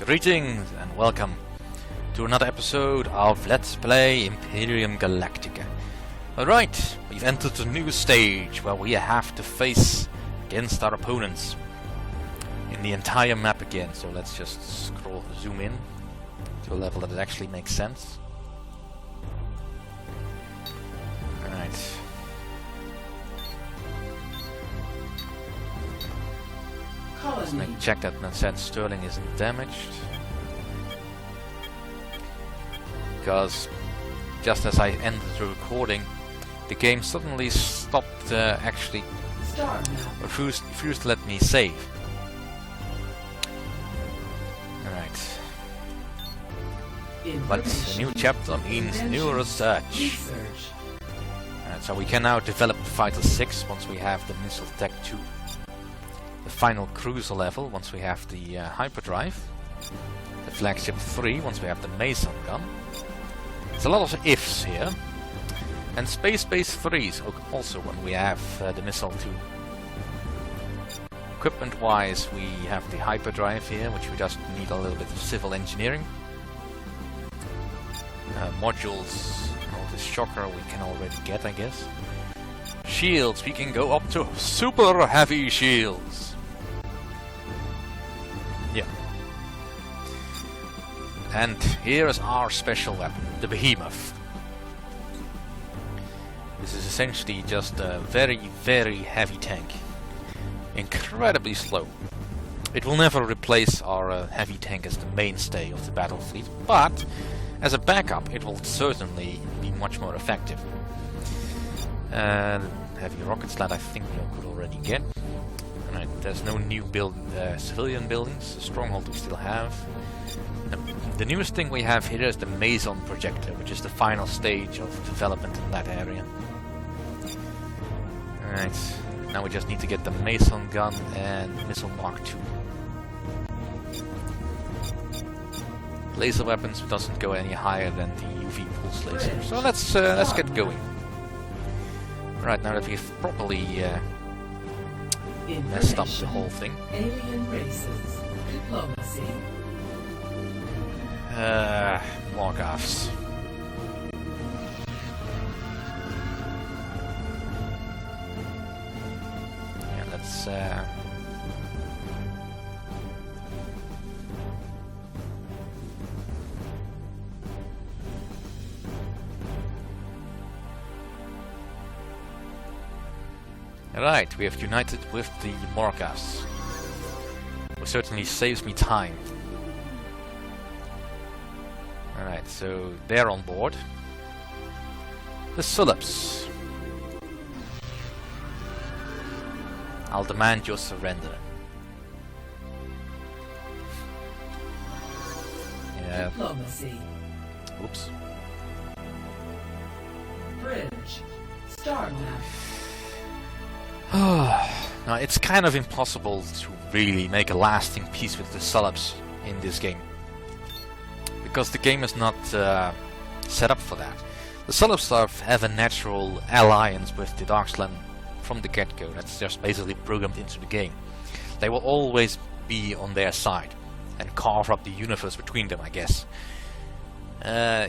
Greetings and welcome to another episode of Let's Play Imperium Galactica. Alright, we've entered a new stage where we have to face against our opponents in the entire map again. So let's just zoom in to a level that actually makes sense. Alright. Let's check that Nasset Sterling isn't damaged. Because just as I ended the recording, the game suddenly stopped actually refused to let me save. Alright. But a new chapter means new research. Alright, so we can now develop Fighter 6 once we have the Missile Tech 2. The final cruiser level once we have the hyperdrive. The flagship 3 once we have the Mason gun. There's a lot of ifs here. And Space Base 3 also when we have the Missile 2. Equipment wise we have the hyperdrive here, which we just need a little bit of civil engineering. Modules, the shocker we can already get, I guess. Shields, we can go up to super heavy shields. Yeah. And here is our special weapon, the Behemoth. This is essentially just a very, very heavy tank. Incredibly slow. It will never replace our heavy tank as the mainstay of the battle fleet, but as a backup it will certainly be much more effective. Heavy rocket sled I think we could already get. Right, there's no new civilian buildings. The stronghold we still have. The newest thing we have here is the Mason projector, which is the final stage of development in that area. Alright, now we just need to get the Mason gun and Missile Mark II. Laser weapons doesn't go any higher than the UV pulse laser. So let's get going. Right, now that we've properly messed up the whole thing. Alien races, diplomacy. Morgoths. Yeah, let's Right, we have united with the Morgoths. Which certainly saves me time. Alright, so they're on board. The Sullops. I'll demand your surrender. Yeah. Diplomacy. Oops. Bridge. Star map. Now, it's kind of impossible to really make a lasting peace with the Sullops in this game. Because the game is not set up for that. The Sullops have a natural alliance with the Darkslan from the get-go. That's just basically programmed into the game. They will always be on their side and carve up the universe between them, I guess.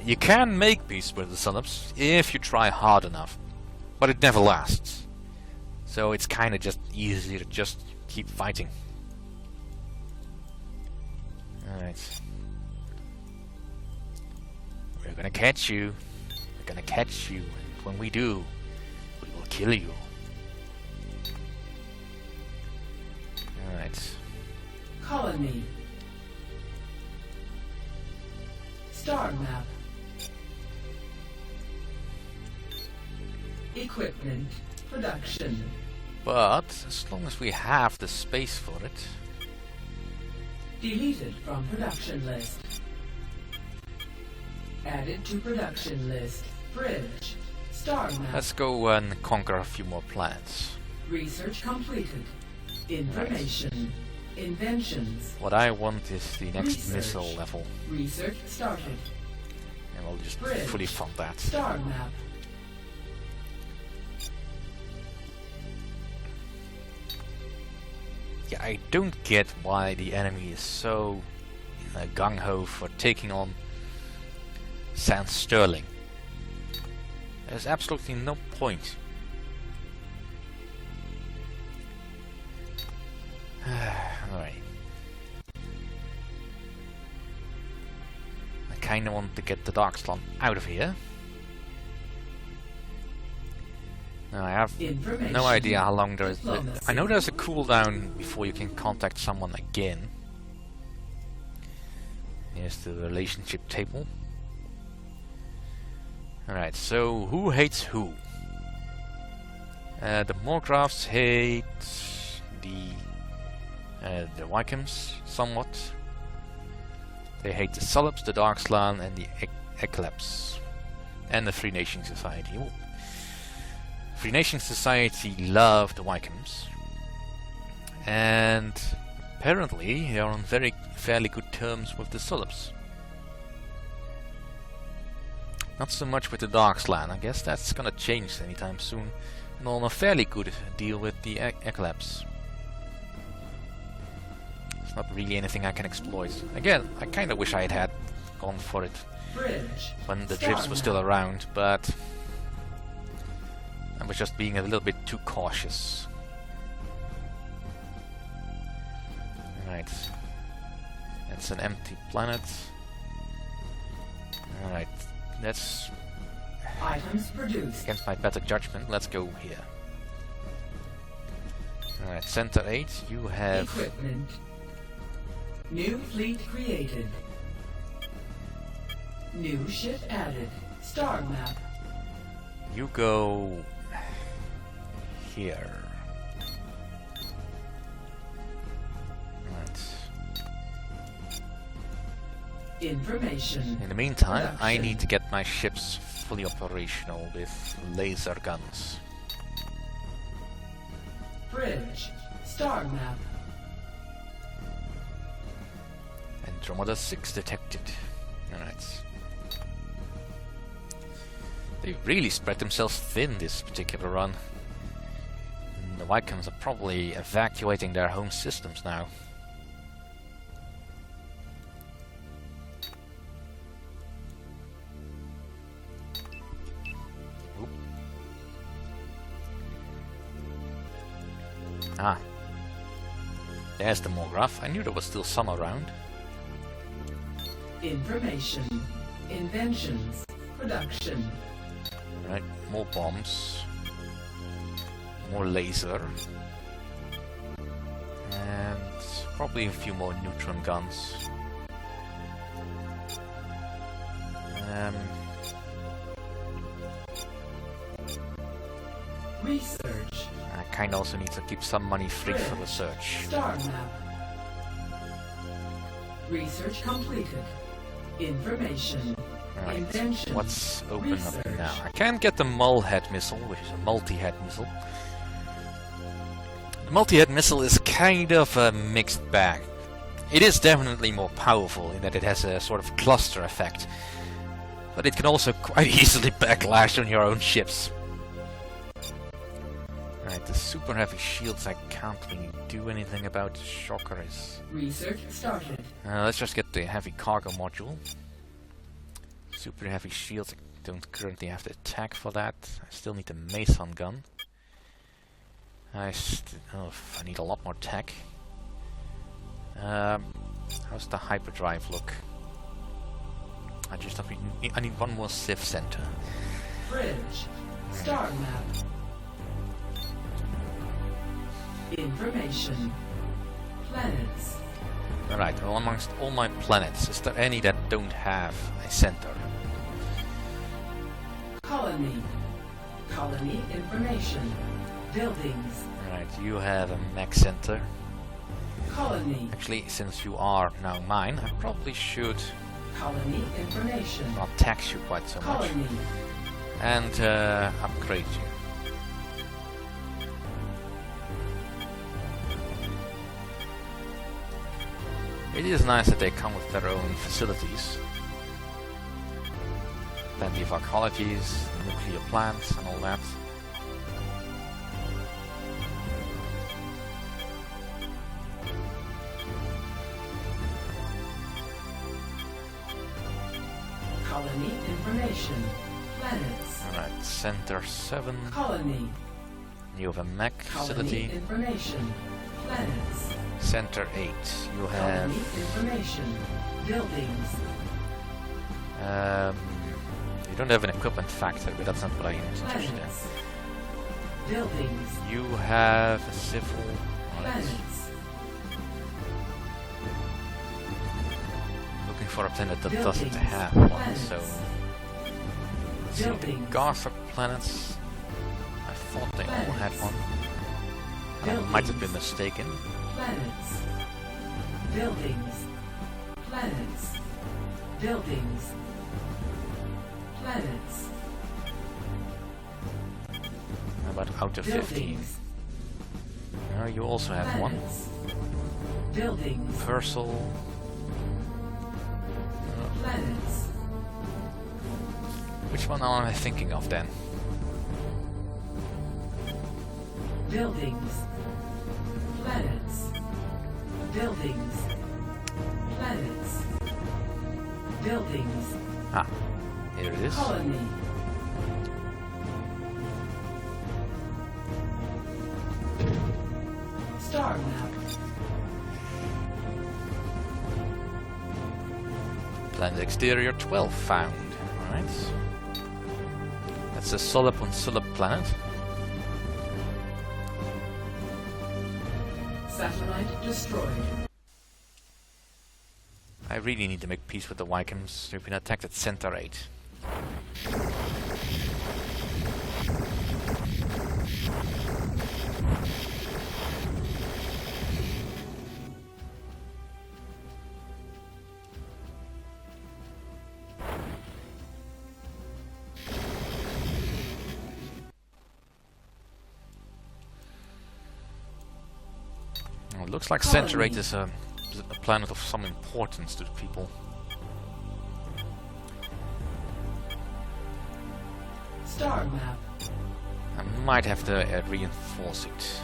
You can make peace with the Sullops if you try hard enough, but it never lasts. So it's kind of just easier to just keep fighting. Alright. We're gonna catch you. We're gonna catch you. And when we do, we will kill you. Alright. Colony. Star map. Equipment. Production. But as long as we have the space for it. Deleted from production list. Added to production list. Bridge. Star map. Let's go and conquer a few more planets. Research completed. Information. Right. Inventions. What I want is the next Research. missile level. Research started. And we'll just Bridge. fully fund that. Star map. Yeah, I don't get why the enemy is so gung-ho for taking on Sans Sterling. There's absolutely no point. Alright. I kinda want to get the Darkslan out of here. Now I have no idea how long there is. I know there's a cooldown before you can contact someone again. Here's the relationship table. Alright, so who hates who? The Morgraphs hate the Wycombs somewhat. They hate the Sullops, the Darkslan, and the Eclipse, and the Free Nation Society. Ooh. Free Nation Society love the Wycombs, and apparently they are on fairly good terms with the Sullops. Not so much with the Darkslan. I guess that's gonna change anytime soon. And on a fairly good deal with the Eclipse. It's not really anything I can exploit. Again, I kinda wish I had gone for it when the Drifts were still around, but I was just being a little bit too cautious. Right. That's an empty planet. Alright. That's items produced. Against my better judgment, let's go here. Alright, Center 8, you have equipment. New fleet created. New ship added. Star map. You go here. Right. Information. In the meantime, Production. I need to get my ships fully operational with laser guns. Bridge. Star map. Andromeda 6 detected. Alright. They really spread themselves thin this particular run. And the Wycombs are probably evacuating their home systems now. Oop. Ah. There's the Morgraph. I knew there was still some around. Information. Inventions. Production. Right, more bombs. More laser. And probably a few more neutron guns. Research. I kinda also need to keep some money free for research. Star map. Research completed. Information. Right, Invention. what's open up Research. now? I can get the Mulhead missile, which is a multi-head missile. The multi-head missile is kind of a mixed bag. It is definitely more powerful in that it has a sort of cluster effect, but it can also quite easily backlash on your own ships. Right, the super heavy shields I can't really do anything about. Shocker is... Research started. let's just get the heavy cargo module. Super heavy shields, I don't currently have the attack for that. I still need the Mason gun. I need a lot more tech. How's the hyperdrive look? I need one more Civ center. Bridge. Star map. Information. Planets. Alright, well, amongst all my planets, is there any that don't have a center? Colony. Colony information. Buildings. Alright, you have a mech center. Colony. Actually, since you are now mine, I probably should Colony information. not tax you quite so much. Colony. And upgrade you. It is nice that they come with their own facilities. Plenty of archaeologies, nuclear plants and all that. Colony information. Planets. Alright, Center 7. Colony. You have a mech Colony facility. information. Planets. Center 8. You have... Colony information. Buildings. You don't have an equipment factor, but that's not what I am interested in. Planets. Buildings. You have a civil... Planets. Looking for a planet that doesn't Buildings. have one, Planets. so... Let's see, the Buildings. Gothic planets... I thought they all had Planets. one. I might have been mistaken. Planets. Buildings. Planets. Buildings. Planets. How about out of 15? Buildings. No, you also have one. Planets. Buildings. Purcell. Planets. Which one am I thinking of then? Buildings. Planets. Buildings. Planets. Buildings. Ah, here it is. Colony. Star map. Planet exterior 12 found. Alright. That's a Sullup on Sullup planet. Satellite destroyed. I really need to make peace with the Vikings. They've been attacked at Center 8. Well, it looks like Center 8 is a planet of some importance to the people. Star map. I might have to reinforce it.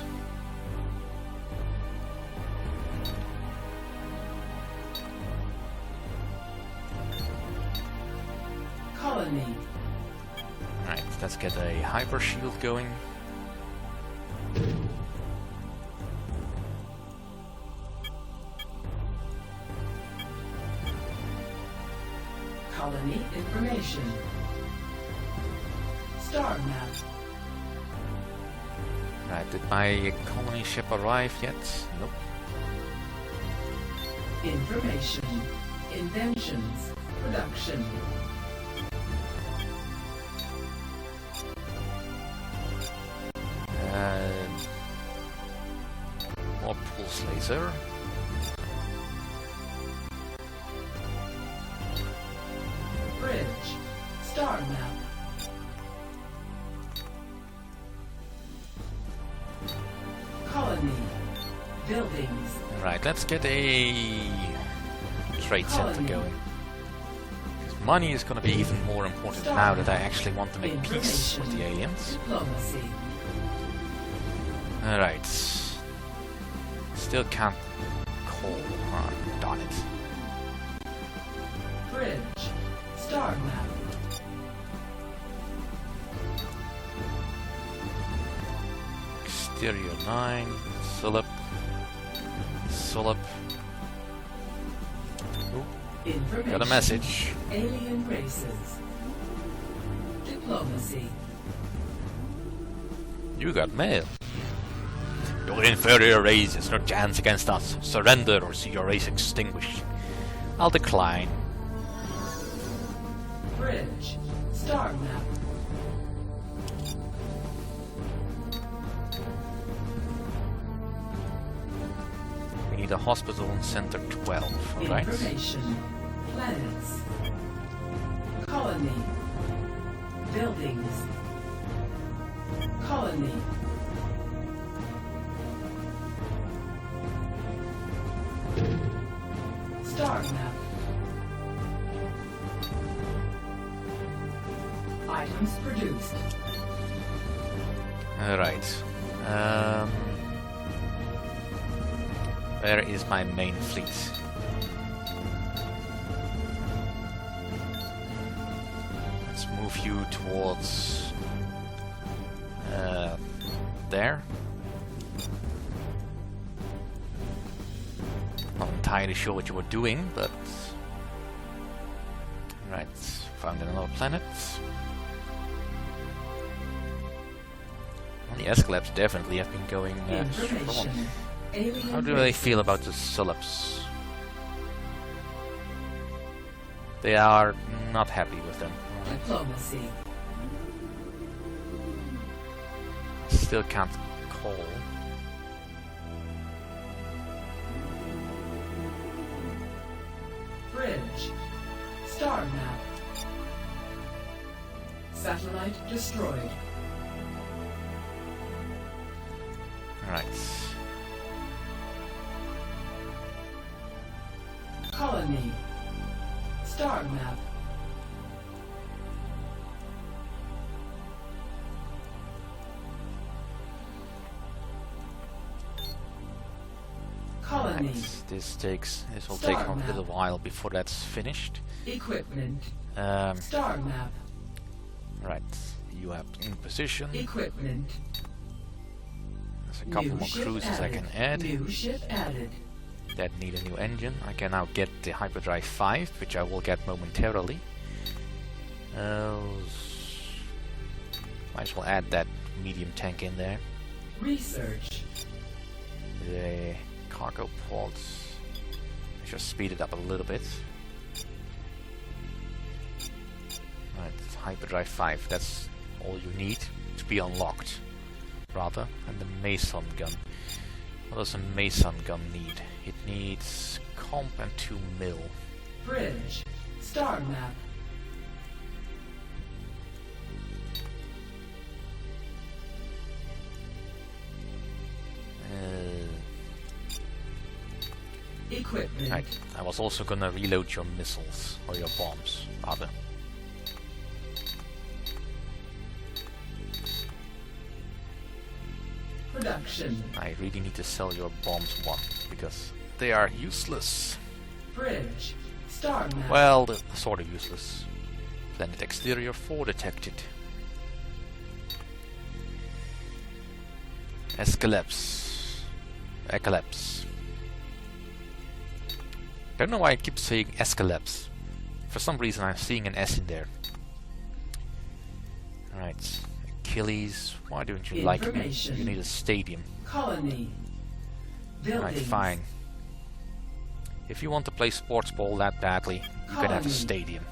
Colony. Right, let's get a hyper shield going. Colony information. Star map. Right, did my colony ship arrive yet? Nope. Information. Inventions. Production. More pulse laser. Bridge. Star map. Colony. Buildings. Right, let's get a trade center Colony. going. 'Cause money is going to be even more important now that I actually want to make peace with the aliens. Diplomacy. Alright. Still can't call. Oh, darn it. Bridge. Star map. Exterior 9. Sullup. Sullup. Information. Got a message. Alien races. Diplomacy. You got mail. Your inferior race has no chance against us. Surrender or see your race extinguished. I'll decline. Bridge. Star map. We need a hospital in Center 12, alright? Information. Planets. Colony. Buildings. Colony. Star map. Items produced. Alright. Where is my main fleet? you towards there. Not entirely sure what you were doing, but right, found another planet. Well, the Escalabs definitely have been going strong. How do they feel about the Sullops? They are not happy with them. Diplomacy. Still can't call. Bridge. Star map. Satellite destroyed. Right. Colony. Star map. Colony. Right. This will Star take a map. little while before that's finished. Equipment. Um, Star map. right. You have in position. Equipment. There's a couple New more ship cruisers I can add. New ship added. That need a new engine. I can now get the Hyperdrive 5, which I will get momentarily. Might as well add that medium tank in there. Research. The cargo pods. Just speed it up a little bit. Right, Hyperdrive 5. That's all you need to be unlocked, rather. And the Mason gun. What does a Mason gun need? It needs comp and 2 mil. Bridge. Star map. Equipment. Right. I was also gonna reload your missiles, or your bombs, rather. Production. I really need to sell your bombs one, because they are useless. Bridge. Star map. Well, sort of useless. Planet exterior 4 detected. Escalabs. Eclabs. Don't know why I keep saying Escalabs. For some reason I'm seeing an S in there. Alright. Achilles, why don't you like me? You need a stadium. Colony. Buildings. Alright, fine. If you want to play sports ball that badly, you can have a Colony. stadium.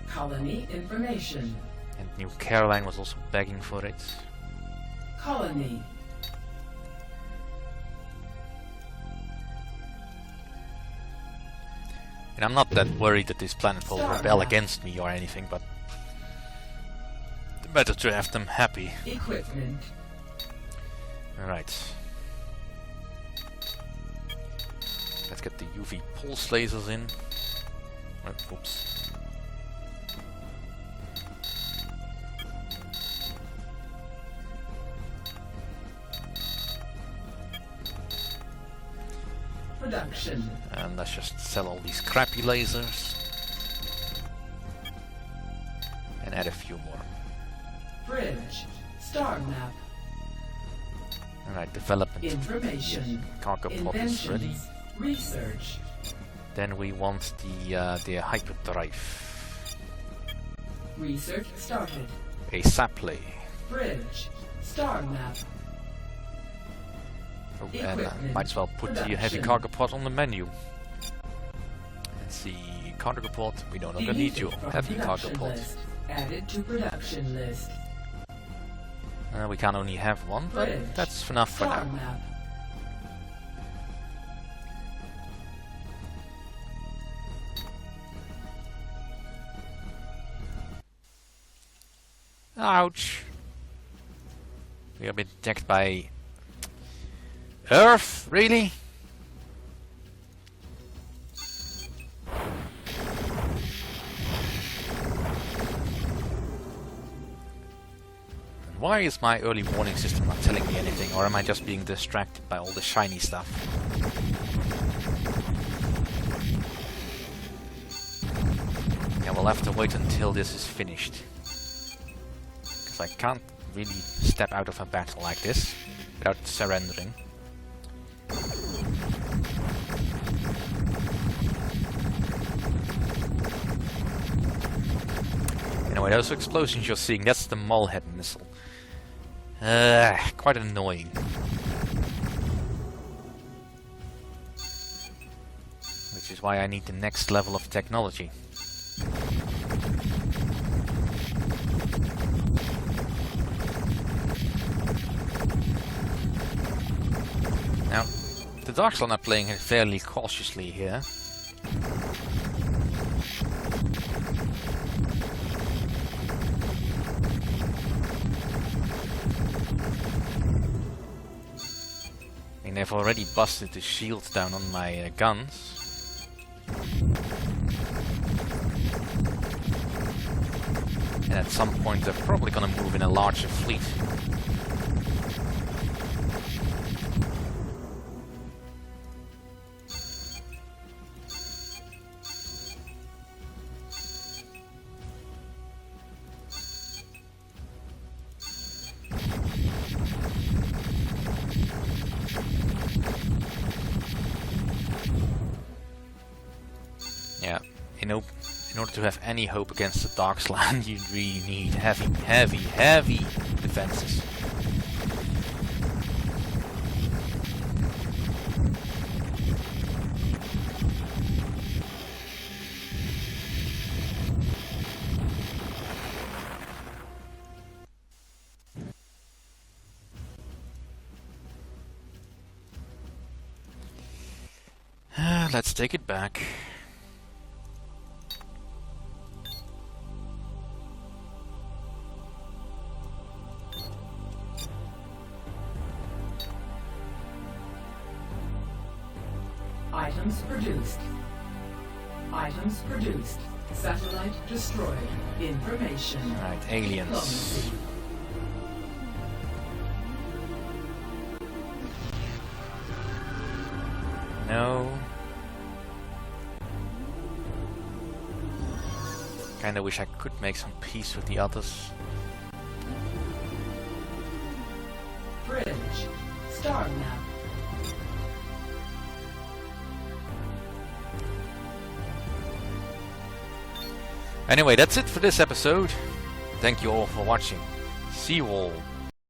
Colony information. And New Caroline was also begging for it. Colony. And I'm not that worried that this planet will Star rebel map. against me or anything, but better to have them happy. Equipment. Alright. Let's get the UV pulse lasers in. Oops. Production. And let's just sell all these crappy lasers. And add a few more. Bridge. Star map. Alright, development. Information. Cargo pod is ready. Inventions. Research. Then we want the hyperdrive. Research started. A Sapley. Bridge. Star map. Oh, and Equipment. might as well put the heavy Production. cargo pod on the menu. Let's see, cargo pod, we no longer need you. Deleted from Heavy cargo production pod. list. Added to production list. We can only have one, but Bridge. that's enough for Star now. map. Ouch! We have been attacked by Earth? Really? Why is my early warning system not telling me anything, or am I just being distracted by all the shiny stuff? Yeah, will have to wait until this is finished. Because I can't really step out of a battle like this without surrendering. Anyway, those explosions you're seeing, that's the Mallhead missile. Quite annoying. Which is why I need the next level of technology. Now, the Darkslan are playing it fairly cautiously here. And they've already busted the shields down on my guns. And at some point they're probably gonna move in a larger fleet. Yeah, in order to have any hope against the Darkslan, you really need heavy defenses. Let's take it back. Items produced. Items produced. Satellite destroyed. Information. Alright, aliens. Diplomacy. No. Kinda wish I could make some peace with the others. Bridge. Star map. Anyway, that's it for this episode. Thank you all for watching. See you all